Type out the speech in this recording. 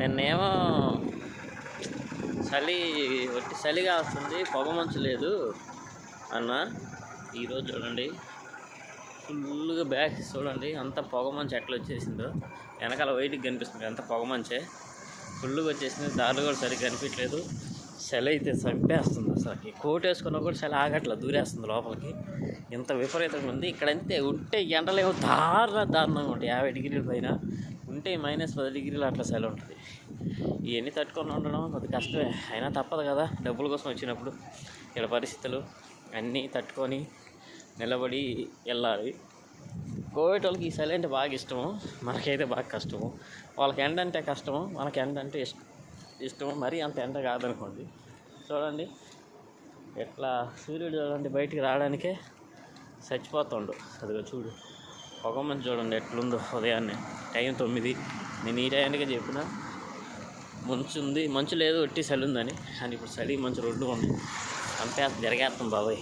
నిన్నేమో చలిగా వస్తుంది, పొగ మంచు లేదు అన్న. ఈరోజు చూడండి ఫుల్గా బ్యాక్ చూడండి, అంత పొగ మంచు ఎట్లా వచ్చేసిందో. వెనకాల వైట్కి కనిపిస్తుంది, అంత పొగ మంచే ఫుల్గా వచ్చేసింది. దారులు కూడా సరిగ్గా కనిపించలేదు. చలి అయితే చంపేస్తుంది అసలు. కోట్ వేసుకున్నా కూడా చలి ఆగట్లా, దూరేస్తుంది లోపలికి. ఇంత విపరీతంగా ఉంది. ఇక్కడంతే ఉంటే ఎండలేమో దారుణంగా ఉంటాయి. 50 డిగ్రీల పైన ఉంటే -10 డిగ్రీలు అట్లా చలి ఉంటుంది. ఇవన్నీ తట్టుకొని ఉండడం కొద్ది కష్టమే, అయినా తప్పదు కదా, డబ్బుల కోసం వచ్చినప్పుడు. ఇక్కడ పరిస్థితులు అన్నీ తట్టుకొని నిలబడి వెళ్ళాలి. కోవిడ్ వాళ్ళకి ఈ చలి అంటే బాగా ఇష్టము, మనకైతే బాగా కష్టము. వాళ్ళకి ఎండ అంటే కష్టము, మనకి ఎండ అంటే ఇష్టము. మరీ అంత ఎండ కాదనుకోండి. చూడండి ఎట్లా సూర్యుడు చూడండి బయటికి రావడానికే చచ్చిపోతుండు. అదిగో చూడు పొగ మంచు చూడండి ఎట్లుందో. ఉదయాన్నే టైం 9. నేను ఈ టైంకే చెప్పిన మంచు లేదు, ఒట్టి చలి ఉందని. కానీ ఇప్పుడు చలి మంచు రెండు ఉన్నాయి. అంతే జరిగేస్తాం బాబాయ్.